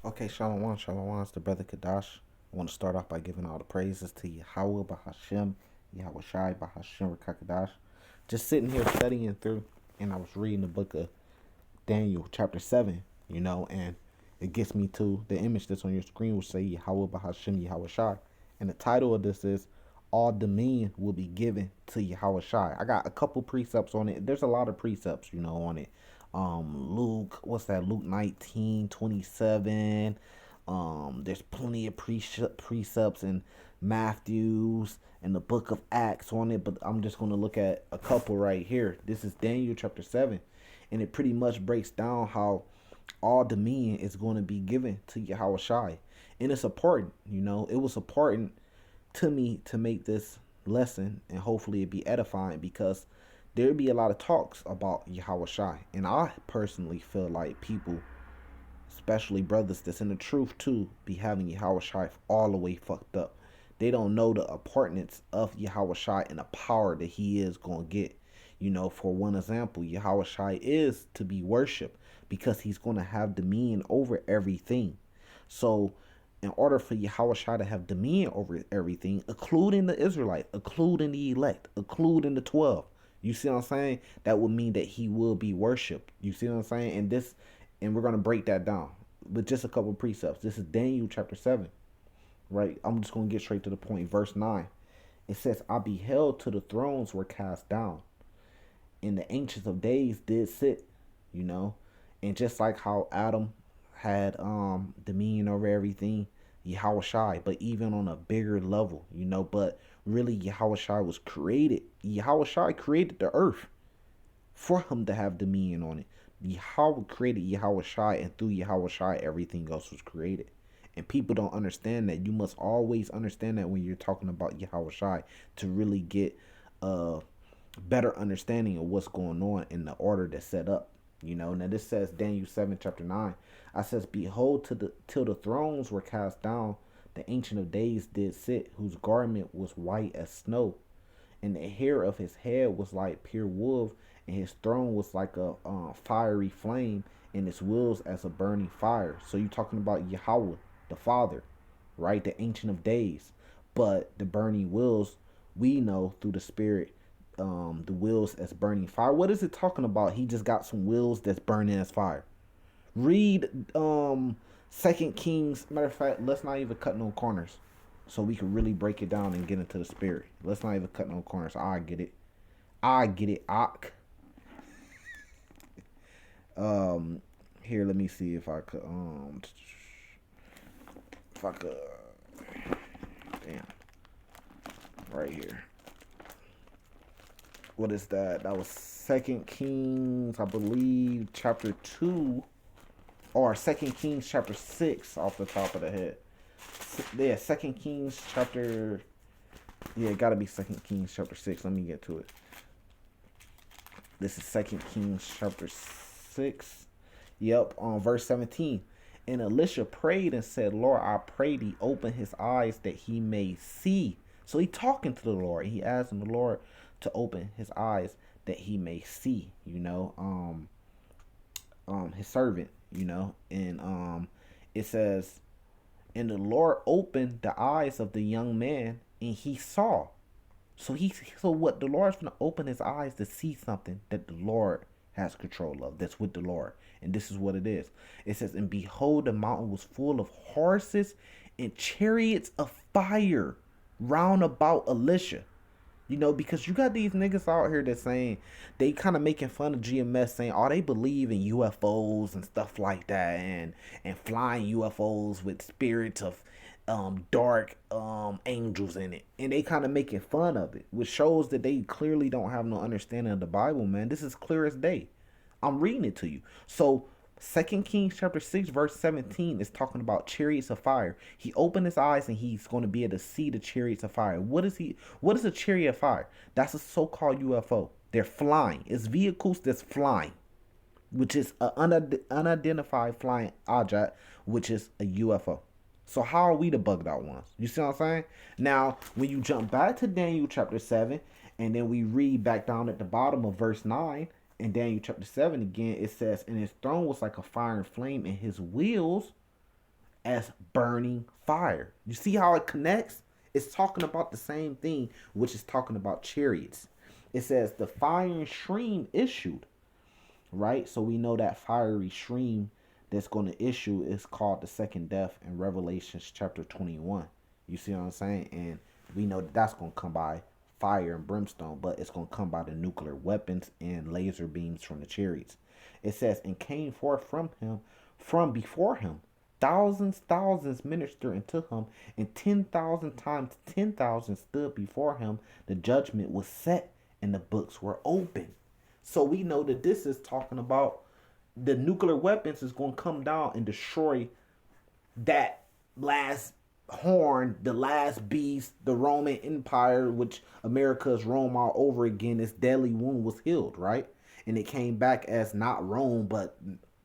Okay, Shalom, Shalom. It's the brother Kadash. I want to start off by giving all the praises to Yahweh Bahashem, Yahawashi Bahashem Rakakadash. Just sitting here studying through, and I was reading the book of Daniel, chapter 7, and it gets me to the image that's on your screen, which say Yahweh Bahashem Yahawashi. And the title of this is All Dominion Will Be Given to Yahawashi. I got a couple precepts on it. There's a lot of precepts, on it. Luke, what's that? Luke 19:27. There's plenty of precepts in Matthew's and the book of Acts on it, but I'm just going to look at a couple right here. This is Daniel chapter 7, and it pretty much breaks down how all dominion is going to be given to Yahawashi. And it's important, it was important to me to make this lesson, and hopefully it be edifying, because there'd be a lot of talks about Yahawashi. And I personally feel like people, especially brothers that's in the truth too, be having Yahawashi all the way fucked up. They don't know the importance of Yahawashi and the power that he is going to get. For one example, Yahawashi is to be worshipped because he's going to have dominion over everything. So, in order for Yahawashi to have dominion over everything, including the Israelites, including the elect, including the 12, you see what I'm saying? That would mean that he will be worshipped. You see what I'm saying? And we're gonna break that down with just a couple of precepts. This is Daniel chapter 7, right? I'm just gonna get straight to the point. Verse 9. It says, I beheld till the thrones were cast down, and the ancients of days did sit, you know. And just like how Adam had dominion over everything, Yahawashi, but even on a bigger level, but really Yahawashi was created. Yahawashi created the earth for him to have dominion on it. Yahweh created Yahawashi, and through Yahawashi everything else was created. And people don't understand that. You must always understand that when you're talking about Yahawashi, to really get a better understanding of what's going on in the order that's set up. Now this says Daniel 7 chapter 9. I says, behold, till the thrones were cast down, the ancient of days did sit, whose garment was white as snow, and the hair of his head was like pure wool, and his throne was like a fiery flame, and its wheels as a burning fire. So you're talking about Yahweh, the Father, right? The ancient of days. But the burning wheels, we know through the Spirit, the wheels as burning fire. What is it talking about? He just got some wheels that's burning as fire. Read Second Kings. Matter of fact, let's not even cut no corners, so we can really break it down and get into the spirit. Let's not even cut no corners. I get it. I get it. Ak. Here, let me see if I could if I could damn, right here. What is that? That was Second Kings, I believe, chapter 2, or Second Kings chapter 6 off the top of the head. Yeah, Second Kings chapter. Yeah, it gotta be Second Kings chapter 6. Let me get to it. This is Second Kings chapter 6. Yep, on verse 17. And Elisha prayed and said, Lord, I pray thee, open his eyes that he may see. So he talking to the Lord. He asking the Lord to open his eyes that he may see, his servant, and it says, and the Lord opened the eyes of the young man, and he saw. So what, the Lord's gonna open his eyes to see something that the Lord has control of, that's with the Lord. And this is what it is. It says, and behold, the mountain was full of horses and chariots of fire round about Elisha. Because you got these niggas out here that saying, they kind of making fun of GMS, saying, oh, they believe in UFOs and stuff like that, and flying UFOs with spirits of dark angels in it. And they kind of making fun of it, which shows that they clearly don't have no understanding of the Bible, man. This is clear as day. I'm reading it to you. So Second Kings chapter 6 verse 17 is talking about chariots of fire. He opened his eyes and he's going to be able to see the chariots of fire. What is a chariot of fire? That's a so-called UFO. They're flying. It's vehicles that's flying, which is an unidentified flying object, which is a UFO. So how are we the bugged out ones? You see what I'm saying? Now, when you jump back to Daniel chapter 7, and then we read back down at the bottom of verse 9, in Daniel chapter 7 again, it says, and his throne was like a fire and flame, and his wheels as burning fire. You see how it connects? It's talking about the same thing, which is talking about chariots. It says the fire stream issued, right? So we know that fiery stream that's going to issue is called the second death in Revelations chapter 21. You see what I'm saying? And we know that that's going to come by fire and brimstone, but it's going to come by the nuclear weapons and laser beams from the chariots. It says, and came forth from before him, thousands minister unto him, and 10,000 times 10,000 stood before him. The judgment was set, and the books were open. So we know that this is talking about the nuclear weapons is going to come down and destroy that last horn, the last beast, the Roman Empire, which America's Rome all over again. Its deadly wound was healed, right? And it came back as not Rome, but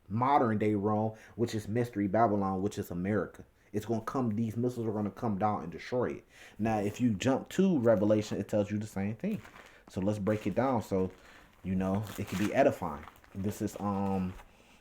modern day Rome, which is Mystery Babylon, which is America. It's going to come, these missiles are going to come down and destroy it. Now, if you jump to Revelation, it tells you the same thing. So let's break it down so, it can be edifying. This is,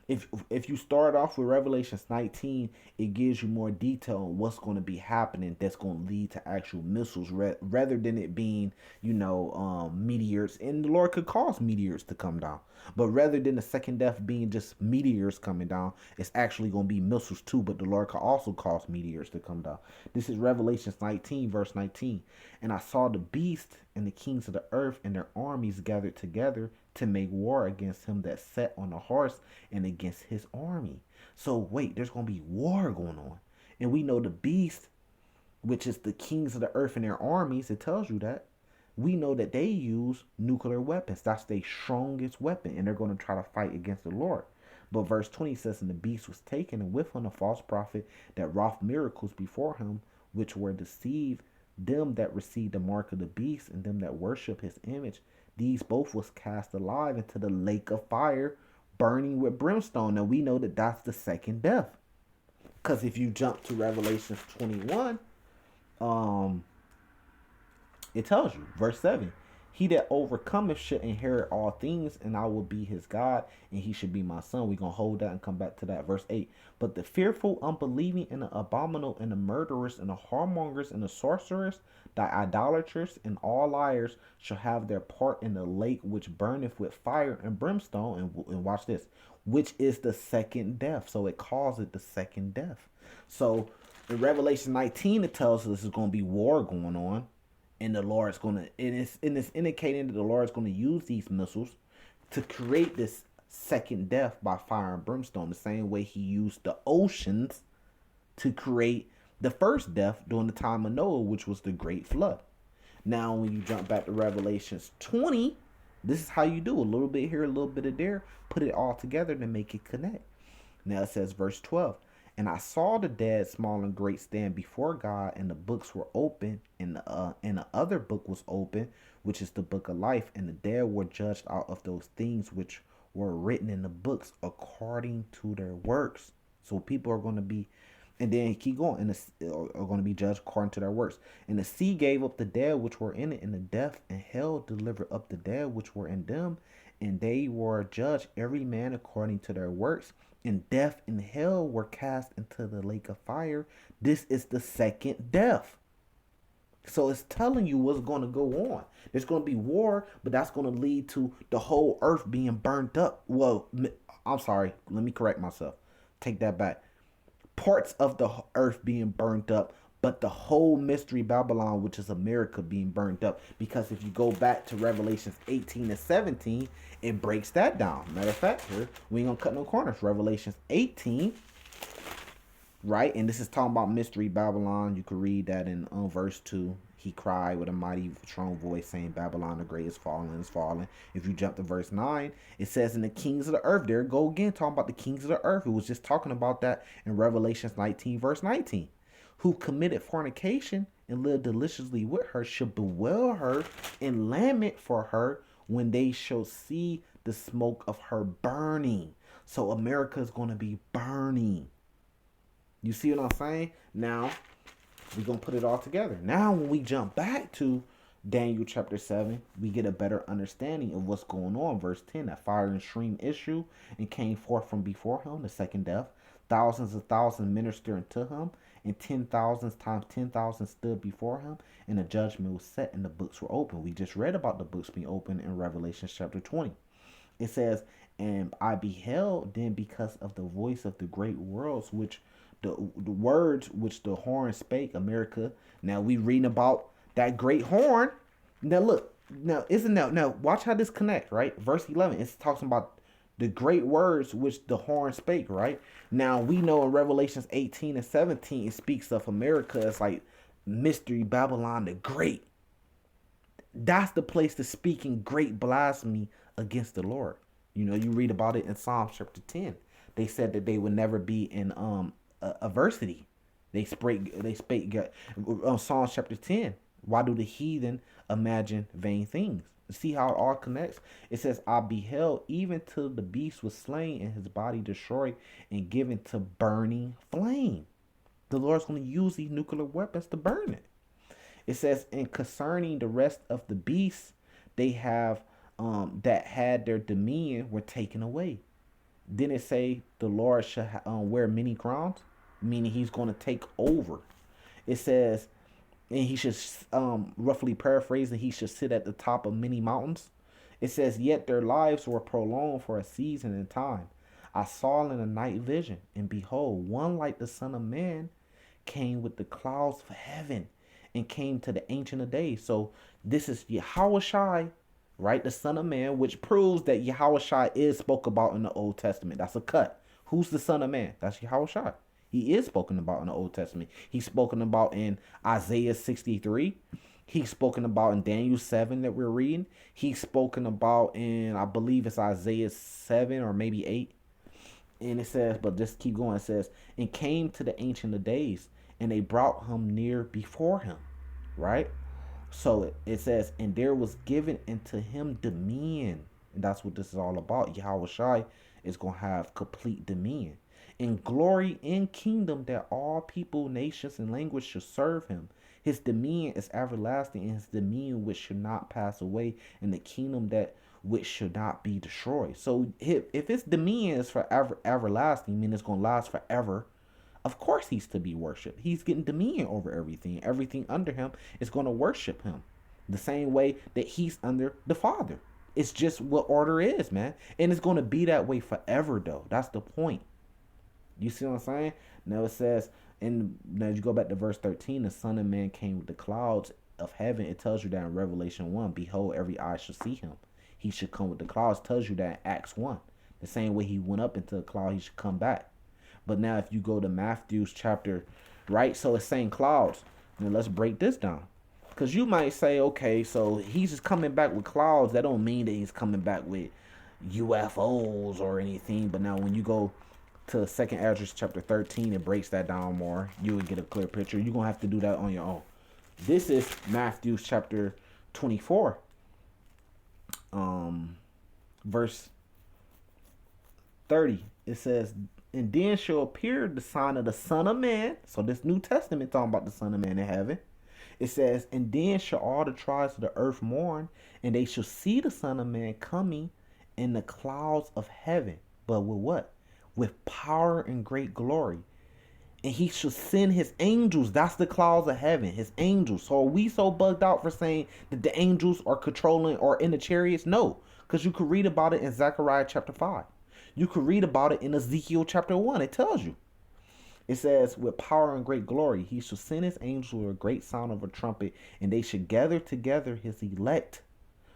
if you start off with Revelations 19, it gives you more detail on what's going to be happening that's going to lead to actual missiles rather than it being, meteors. And the Lord could cause meteors to come down. But rather than the second death being just meteors coming down, it's actually going to be missiles too. But the Lord could also cause meteors to come down. This is Revelations 19, verse 19. And I saw the beast and the kings of the earth and their armies gathered together to make war against him that sat on the horse and against his army. So wait, there's going to be war going on. And we know the beast, which is the kings of the earth and their armies, it tells you that. We know that they use nuclear weapons. That's their strongest weapon. And they're going to try to fight against the Lord. But verse 20 says, and the beast was taken, and with him a false prophet that wrought miracles before him, which were deceived them that received the mark of the beast and them that worship his image. These both was cast alive into the lake of fire, burning with brimstone. Now we know that that's the second death. Because if you jump to Revelation 21, it tells you, verse 7, he that overcometh should inherit all things, and I will be his God, and he should be my son. We're going to hold that and come back to that. Verse 8, but the fearful, unbelieving, and the abominable, and the murderers, and the whoremongers, and the sorcerers, the idolaters, and all liars shall have their part in the lake which burneth with fire and brimstone. And watch this, which is the second death. So it calls it the second death. So in Revelation 19, it tells us there's going to be war going on. And the Lord's going to, and it's indicating that the Lord's going to use these missiles to create this second death by fire and brimstone, the same way he used the oceans to create the first death during the time of Noah, which was the great flood. Now, when you jump back to Revelations 20, this is how you do a little bit here, a little bit of there, put it all together to make it connect. Now it says verse 12, and I saw the dead, small and great, stand before God, and the books were open, and the other book was open, which is the book of life, and the dead were judged out of those things which were written in the books according to their works. So people are going to be, and then keep going, and are going to be judged according to their works. And the sea gave up the dead which were in it, and the death and hell delivered up the dead which were in them, and they were judged every man according to their works. And death and hell were cast into the lake of fire. This is the second death. So it's telling you what's going to go on. There's going to be war, but that's going to lead to the whole earth being burnt up. Well, I'm sorry. Let me correct myself. Take that back. Parts of the earth being burnt up, but the whole Mystery Babylon, which is America, being burnt up. Because if you go back to Revelations 18 and 17, it breaks that down. Matter of fact, here, we ain't going to cut no corners. Revelations 18, right? And this is talking about Mystery Babylon. You can read that in verse 2. He cried with a mighty strong voice, saying, Babylon the great is fallen, is fallen. If you jump to verse 9, it says, in the kings of the earth. There it go again, talking about the kings of the earth. It was just talking about that in Revelations 19, verse 19. Who committed fornication and lived deliciously with her shall bewail her and lament for her when they shall see the smoke of her burning. So America is going to be burning. You see what I'm saying? Now, we're going to put it all together. Now, when we jump back to Daniel chapter 7, we get a better understanding of what's going on. Verse 10, that fire and stream issue and came forth from before him, the second death. thousands of thousands ministering to him, and 10,000 times 10,000 stood before him, and the judgment was set, and the books were open. We just read about the books being open in Revelation chapter 20. It says, and I beheld then because of the voice of the great worlds, which the words which the horn spake, America. Now we reading about that great horn. Now look, now isn't now watch how this connect, right? Verse 11, it's talking about the great words which the horn spake, right? Now we know in Revelations 18 and 17 it speaks of America as like mystery Babylon the Great. That's the place to speaking great blasphemy against the Lord. You know, you read about it in Psalm chapter 10. They said that they would never be in adversity. They spake on Psalm chapter 10. Why do the heathen imagine vain things? See how it all connects? It says, I beheld even till the beast was slain and his body destroyed and given to burning flame. The Lord's going to use these nuclear weapons to burn it. It says, and concerning the rest of the beasts, they have that had their dominion were taken away. Didn't it say the Lord should wear many crowns? Meaning he's going to take over. It says, and he should, roughly paraphrasing, he should sit at the top of many mountains. It says, yet their lives were prolonged for a season and time. I saw in a night vision, and behold, one like the Son of Man came with the clouds of heaven and came to the Ancient of Days. So this is Yahawashi, right? The Son of Man, which proves that Yahawashi is spoke about in the Old Testament. That's a cut. Who's the Son of Man? That's Yahawashi. He is spoken about in the Old Testament. He's spoken about in Isaiah 63. He's spoken about in Daniel 7 that we're reading. He's spoken about in, I believe it's Isaiah 7 or maybe 8. And it says, but just keep going. It says, and came to the Ancient of Days, and they brought him near before him. Right? So it says, and there was given unto him dominion. And that's what this is all about. Yahawashi is going to have complete dominion. In glory and kingdom that all people, nations, and language should serve him. His dominion is everlasting, and his dominion which should not pass away, and the kingdom that which should not be destroyed. So if his dominion is forever everlasting, I mean it's going to last forever, of course he's to be worshipped. He's getting dominion over everything. Everything under him is going to worship him. The same way that he's under the Father. It's just what order is, man. And it's going to be that way forever, though. That's the point. You see what I'm saying? Now it says, and now you go back to verse 13, the Son of Man came with the clouds of heaven. It tells you that in Revelation 1, behold, every eye shall see him. He should come with the clouds. Tells you that in Acts 1. The same way he went up into the cloud, he should come back. But now if you go to Matthew's chapter, right? So it's saying clouds. Now let's break this down. Because you might say, okay, so he's just coming back with clouds. That don't mean that he's coming back with UFOs or anything. But now when you go to 2nd Ezra chapter 13, it breaks that down more. You would get a clear picture. You're going to have to do that on your own. This is Matthew chapter 24. Verse 30. It says, and then shall appear the sign of the Son of Man. So this New Testament talking about the Son of Man in heaven. It says, and then shall all the tribes of the earth mourn, and they shall see the Son of Man coming in the clouds of heaven. But with what? With power and great glory. And he shall send his angels. That's the clouds of heaven. His angels. So are we so bugged out for saying that the angels are controlling or in the chariots? No. Because you could read about it in Zechariah chapter 5. You could read about it in Ezekiel chapter 1. It tells you. It says, with power and great glory, he shall send his angels with a great sound of a trumpet, and they shall gather together his elect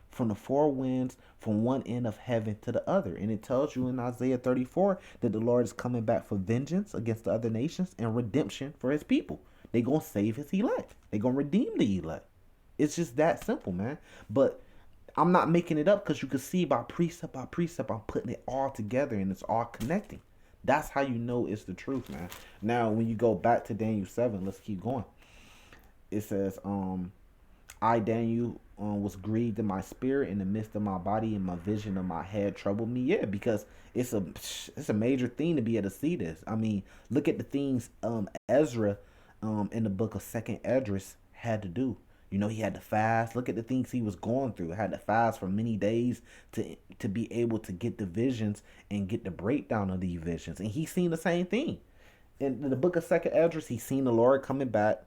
from the four winds, from one end of heaven to the other. And it tells you in Isaiah 34 that the Lord is coming back for vengeance against the other nations and redemption for his people. They're going to save his elect. They're going to redeem the elect. It's just that simple, man. But I'm not making it up, because you can see by precept, I'm putting it all together and it's all connecting. That's how you know it's the truth, man. Now, when you go back to Daniel 7, let's keep going. It says, I, Daniel, was grieved in my spirit in the midst of my body, and my vision of my head troubled me. Yeah, because it's a major thing to be able to see this. I mean, look at the things Ezra in the book of 2nd Esdras had to do. You know, he had to fast. Look at the things he was going through. Had to fast for many days to be able to get the visions and get the breakdown of these visions. And he's seen the same thing. In the book of Second Esdras, he's seen the Lord coming back.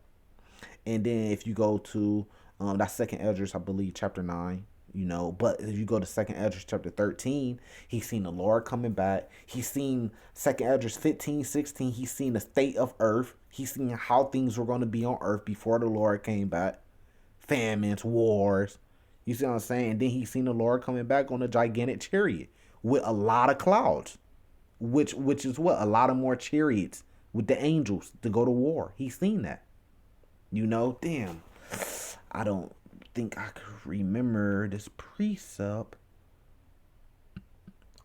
And then if you go to that Second Esdras, I believe chapter 9, you know, but if you go to Second Esdras chapter 13, he's seen the Lord coming back. He's seen Second Esdras 15, 16. He's seen the state of earth. He's seen how things were going to be on earth before the Lord came back. Famines, wars. You see what I'm saying? And then he's seen the Lord coming back on a gigantic chariot with a lot of clouds, which is what? A lot of more chariots with the angels to go to war. He's seen that. You know, damn. I don't think I could remember this precept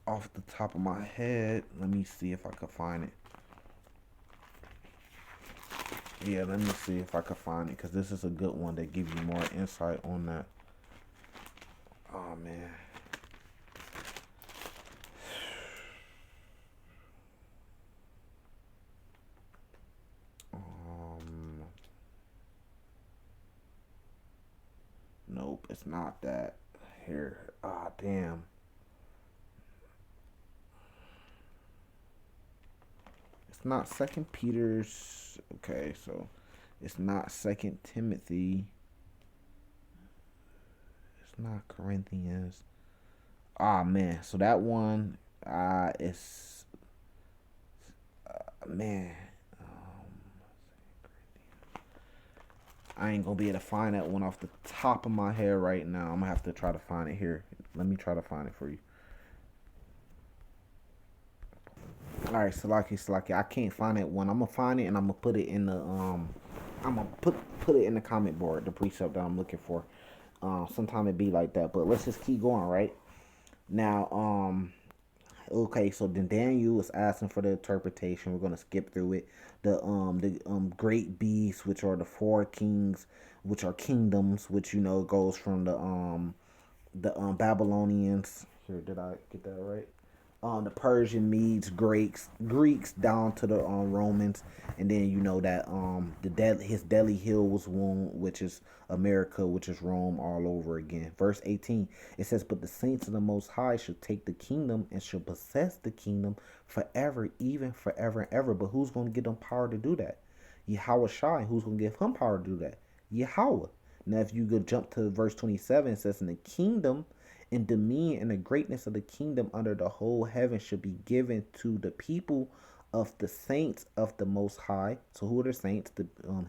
off the top of my head. Let me see if I could find it. Yeah, let me see if I could find it, because this is a good one that gives you more insight on that. Oh, man. Nope, it's not that. Here. Ah, damn. It's not Second Peter's. Okay, so it's not Second Timothy. It's not Corinthians. Ah, man. So that one, is man. I ain't gonna be able to find that one off the top of my head right now. I'm gonna have to try to find it here. Let me try to find it for you. All right, Salaki. I can't find that one. I'm gonna find it and I'm gonna put it in the I'm gonna put it in the comment board. The precept that I'm looking for. Sometime it be like that, but let's just keep going. Right now, okay, so then Daniel is asking for the interpretation. We're gonna skip through it. The great beasts, which are the four kings, which are kingdoms, which you know goes from the Babylonians. Here, did I get that right? The Persian, Medes, Greeks down to the Romans, and then you know that his Delhi Hill was wound, which is America, which is Rome all over again. Verse 18, it says, "But the saints of the Most High shall take the kingdom and shall possess the kingdom forever, even forever and ever." But who's going to give them power to do that? Yahawashi. Who's going to give him power to do that? Yahweh. Now, if you could jump to verse 27, it says, "In the kingdom and dominion and the greatness of the kingdom under the whole heaven should be given to the people of the saints of the Most High." So who are the saints?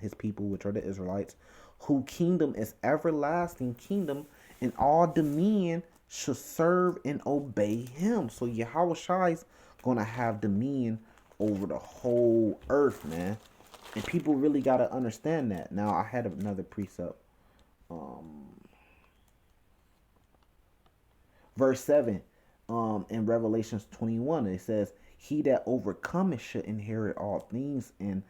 His people, which are the Israelites, whose kingdom is everlasting kingdom, and all dominion should serve and obey him. So Yahawashi is going to have dominion over the whole earth, man. And people really got to understand that. Now, I had another precept. Verse 7, in Revelations 21, it says, "He that overcometh shall inherit all things, and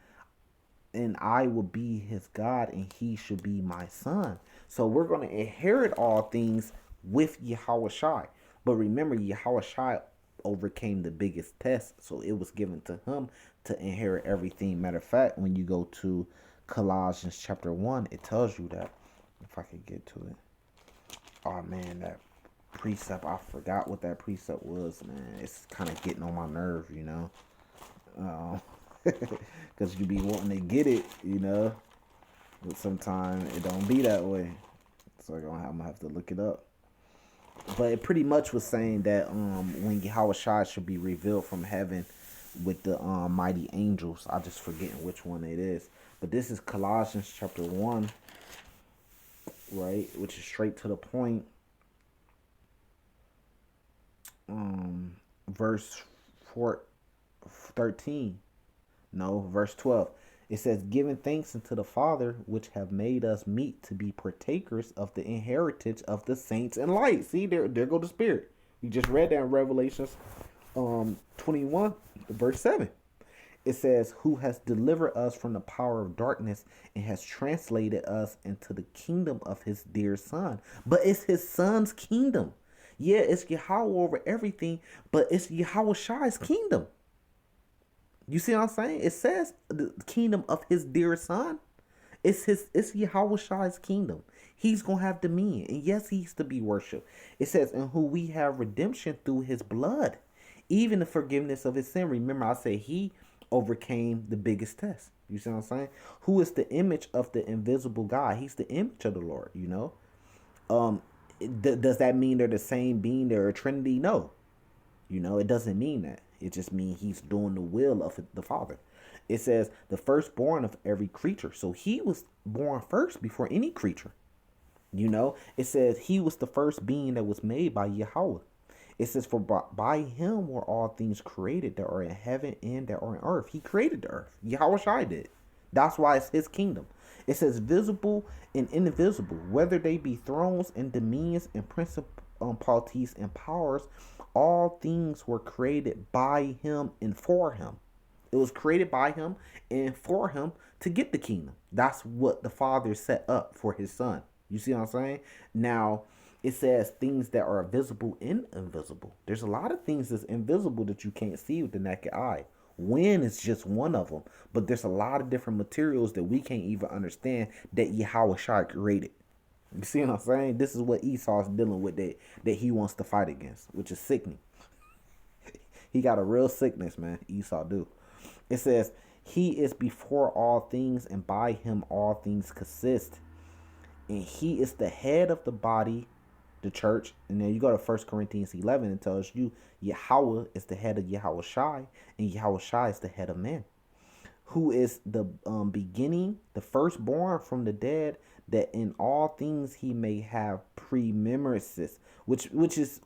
I will be his God, and he shall be my son." So we're going to inherit all things with Yahawashi. But remember, Yahawashi overcame the biggest test, so it was given to him to inherit everything. Matter of fact, when you go to Colossians chapter 1, it tells you that. If I could get to it. Oh, man, that precept, I forgot what that precept was, man. It's kind of getting on my nerve, you know, because you be wanting to get it, you know, but sometimes it don't be that way, so I'm gonna have to look it up. But it pretty much was saying that when Yahawashi should be revealed from heaven with the mighty angels. I just forgetting which one it is, but this is Colossians chapter 1, right, which is straight to the point. Verse 13, no, verse 12, it says, "Giving thanks unto the Father, which have made us meet to be partakers of the inheritance of the saints in light." See, there go the Spirit. We just read that in Revelations 21, verse 7. It says, "Who has delivered us from the power of darkness and has translated us into the kingdom of his dear Son." But it's his Son's kingdom. Yeah, it's Yahweh over everything, but it's Yahawashi's kingdom. You see what I'm saying? It says the kingdom of his dear Son. It's Yahawashi's kingdom. He's going to have dominion. And yes, he's to be worshiped. It says, in who we have redemption through his blood, even the forgiveness of his sin. Remember, I said he overcame the biggest test. You see what I'm saying? Who is the image of the invisible God? He's the image of the Lord, you know? Um, does that mean they're the same being? They're a Trinity? No. You know, it doesn't mean that. It just means he's doing the will of the Father. It says the firstborn of every creature. So he was born first before any creature. You know, it says he was the first being that was made by Yahweh. It says, for by him were all things created that are in heaven and that are in earth. He created the earth. Yahawashi did. That's why it's his kingdom. It says visible and invisible, whether they be thrones and dominions and principalities and powers, all things were created by him and for him. It was created by him and for him to get the kingdom. That's what the Father set up for his son. You see what I'm saying? Now, it says things that are visible and invisible. There's a lot of things that's invisible that you can't see with the naked eye. Wind is just one of them. But there's a lot of different materials that we can't even understand that Yahawashi created. You see what I'm saying? This is what Esau's dealing with that he wants to fight against, which is sickening. He got a real sickness, man. Esau do. It says, he is before all things, and by him all things consist. And he is the head of the body, the church. And then you go to 1 Corinthians 11, and tells you Yahweh is the head of Yahawashi, and Yahawashi is the head of man. Who is the beginning, the firstborn from the dead, that in all things he may have preeminences, which is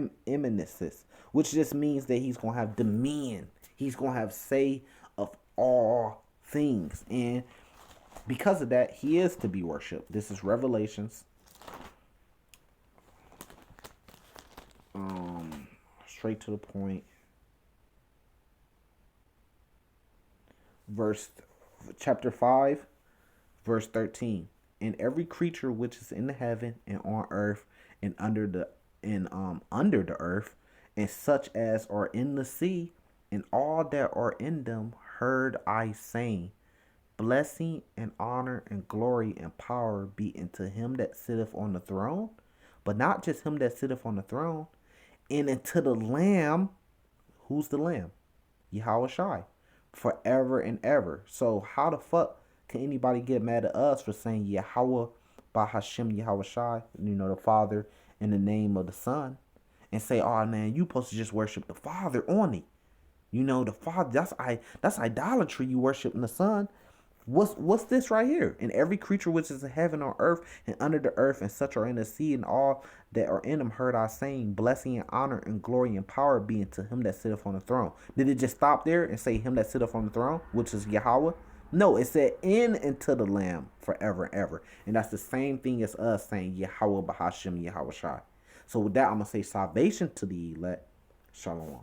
preeminences, which just means that he's gonna have dominion. He's gonna have say of all things, and because of that, he is to be worshipped. This is Revelations. Straight to the point. Chapter 5, verse 13. And every creature which is in the heaven and on earth and under the earth, and such as are in the sea, and all that are in them, heard I saying, blessing and honor and glory and power be unto him that sitteth on the throne, but not just him that sitteth on the throne, and unto the Lamb. Who's the Lamb? Yahawashi. Forever and ever. So how the fuck can anybody get mad at us for saying Yahweh by Hashem Yahawashi, the Father, in the name of the Son, and say, oh man, you supposed to just worship the Father only. The Father, that's idolatry, you worshiping the Son. What's this right here? And every creature which is in heaven or earth and under the earth, and such are in the sea, and all that are in them, heard I saying, blessing and honor and glory and power be unto him that sitteth on the throne. Did it just stop there and say him that sitteth on the throne, which is Yahweh? No, it said in and to the Lamb forever and ever. And that's the same thing as us saying Yahweh Bahashem Yahawashi. So with that, I'm going to say salvation to the elect. Shalom.